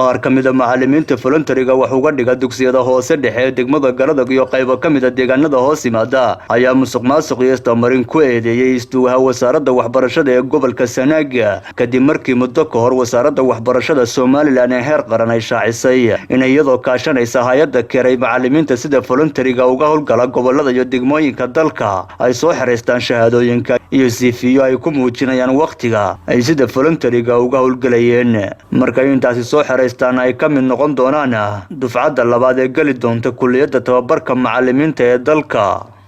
qaar ka mid ah macalimiinta voluntary-ga wax uga dhiga dugsiyada hoose dhexe ee degmada Garadag iyo qaybo ka mid ah deegaanada hoos yimaada ayaa musuqmaasuq iyo istamarin ku eedeeyay Isuduwaha wasaaradda waxbarashada ee gobolka Sanaag kadib markii muddo ka hor wasaaradda waxbarashada Soomaaliland ee heer qaran ay shaacisay in iyadoo kaashanaysa hay'adda keray macalimiinta sida voluntary-ga uga howlgala gobolada iyo degmooyinka dalka ay soo xareystaan shahaadooyinka iyo CV ay ku muujinayaan waqtiga ay sida voluntary-ga uga howlgalayeen markay intaasi soo ay ka mid noqon doonaan dufcadda labaad ee gali doonta kulliyadda tababarka macalimiinta ee dalka.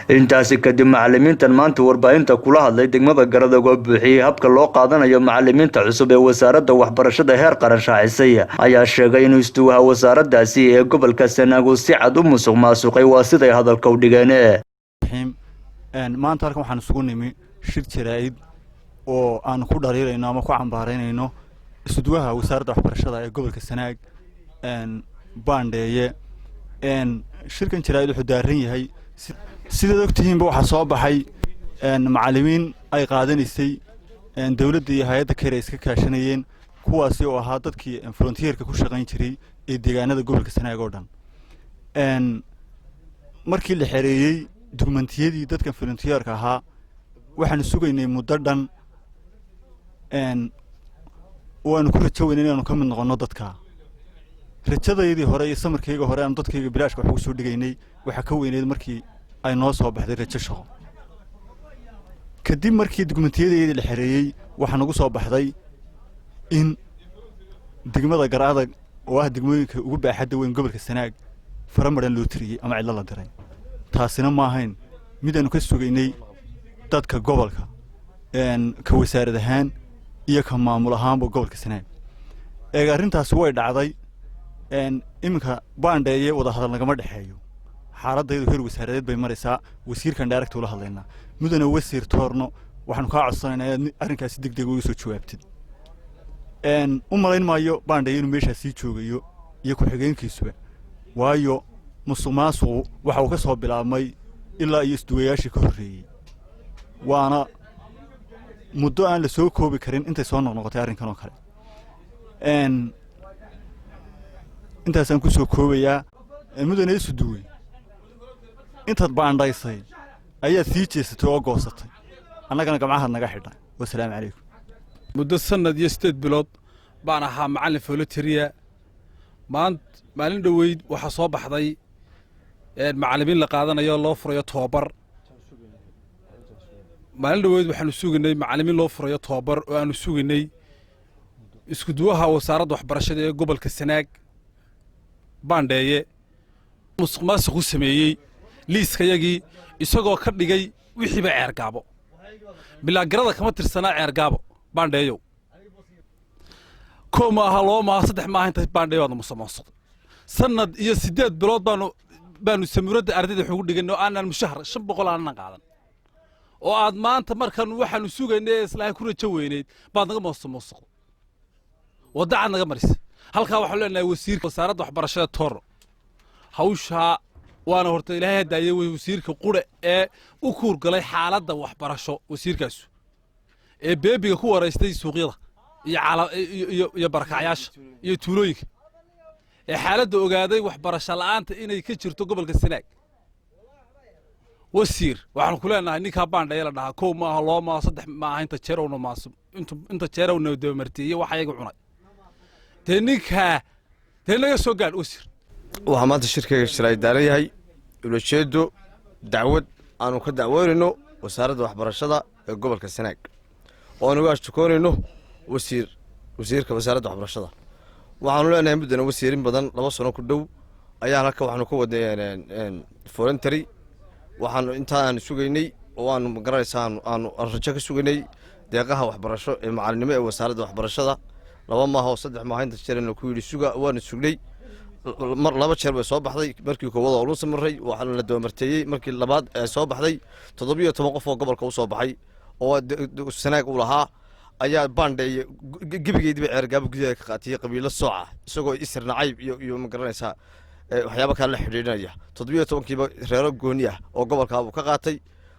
intaasi kadib macalimiintan maanta warbaahinta kula hadlay degmada Garadag oo buuxiyay habka loo qaadanayo macalimiinta cusub ee wasaaradda waxbarashada heer qaran shaacisay ayaa sheegay in Isuduwaha wasaaraddaasi ee gobolka Sanaag si cad u musuqmaasuqay waa siday hadalka u dhigeen. maanta halkan waxaan isugu nimi shir jaraa'id oo aan ku dhaliilayno ama ku cambaaraynayno Isuduwaha wasaaradda waxbarashada ee gobolka Sanaag baandheeye shirkan jaraa'id wuxuu daaran yahay sida ogtihiinba waxa soo baxay macalimiin ay qaadanaysay dawladda iyo hay'adda kale iska kaashanayeen kuwaasi oo ahaa dadkii volunteer-ka ku shaqayn jiray ee deegaanada gobolka Sanaag oo dhan markii la xereeyay dokumentiyadii dadka volunteer-ka ahaa waxaan sugaynay muddo dhan waanu ku rajaweynay inaanu ka mid noqono dadka rajadaydii hore iyo samarkayga hore aan dadkayga bilaashka wax ugu soo dhigaynay waxa ka weyneed markii ay noo soo baxday rajo shaqo kadib markii dokumentiyadii la xareeyay waxa nagu soo baxday in degmada Garadag oo ah degmooyinka ugu baaxadda weyn gobolka Sanaag faramadan loo tiriyay ama cid la diray taasina ma ahayn mid aanu ka sugaynay dadka gobolka ka wasaaradahan iyo ka maamul ahaanba gobolka Sanaag arrintaas way dhacday iminka baandheeye wada hadal nagama dhaxeeyo xaaladaydu heer wasaaradeed bay maraysaa wasiirkan direct ula hadlaynaa mudana wasiir toorno waxaanu ka codsanaynaa in arrinkaas degdeg uga soo jawaabtid u malayn maayo baandheeye inuu meeshaas sii joogayo iyo ku xigeenkiisuba waayo musuqmaasuqu waxa uu ka soo bilaabmay ilaa iyo isduwayaashii ka horreeyay waana muddo aan la soo koobi karin intay soo noqnoqotay arrinkan oo kale intaasaan ku soo koobayaa mudane Isuduwe intaad baandhaysay ayaad sii jeesatay oo goosatay annagana gamcaha naga xidhnay wassalaamu calaykum muddo sanad iyo 8 bilood baan ahaa macallin voluntary maalin dhaweyd waxa soo baxday macallimiin la qaadanayo loo furayo tababar maalin dhaweyd waxaanu sugaynay macallimiin loo furayo tababar oo aanu sugaynay Isuduwaha wasaaradda waxbarashada ee gobolka Sanaag baandheeye musuqmaasuq sameeyay liiskayagii isagoo ka dhigay wixii ba ceergaabo bilaa garada kama tirsanaa ceergaabo baandheeyo kooma aha loo ma saddex ma inta baandheeyo musuqmaasuq sanad iyo 8 bilood baanu samuurada ardayda wuxuu dhigay oo aanan mushahar 500 aanan qaadan oo aad maanta markan waxaanu sugaynay islaahay ku rajo weyneed baad naga musuqmaasuq wadacad naga maris halka waxa leenahay wasiirka wasaaradda waxbarashada Tooro hawsha waana horta ilaahay hadaayay wasiirka qure ee u kuur galay xaaladda waxbarasho wasiirkaas ee beebiga ku wareystay suuqyada iyo barakacayaasha iyo tuulooyinka ee xaaladda ogaaday waxbarasho la'aanta inay ka jirto gobolka Sanaag wasiir waxaan ku leenahay ninka baandheeye la dhahaa koow ma aha loo ma saddex ma aha inta jeerowna maasum inta jeerowna doomartiye waxa ayaga cunay تنيكها تنيك سوقان أسر. وهمات الشركة شراي دارية هاي ولشيدو دعوة أنا كنت دعوة إنه وسارد وحبر الشدة قبل كسناك وأنا واش تكون إنه وسير كوسارد وحبر الشدة وعنوا لنا بدنا وسيرين بدن لبصنا كدو أيها لك وحنا كود يعني فورنتري وحنا أنت أنا سوقيني وأنا مقرر سان أنا أرجعك سوقيني دقيقة وحبر الشدة معلمي وسارد وحبر الشدة laba ma hoo saddex ma inta jeerna ku yiri suga waan suglay mar laba jeer way soo baxday markii koowaad oo loo sameeyay waxa la doomartay markii labaad ee soo baxday 17 qof oo gobolka u soo baxay oo Sanaag u lahaa ayaa baandheeye gibigeedii ceergaabo gudaha ka qaatay qabiilo sooca isagoo isirna cayb iyo ma garanaysa waxyaabo kale la xiriirinaya 17kiiba reero gooni ah oo gobolka uu ka qaatay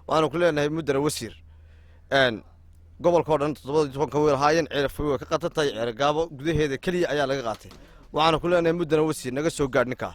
waana ku leenahay mudane wasiir gobolka oo dhan 17 ka weeraayeen ceerfay ka qatantay ceergaabo gudaheeda kaliya ayaa laga qaatay waxaanu ku leenahay muddana wasiir naga soo gaadh ninkaa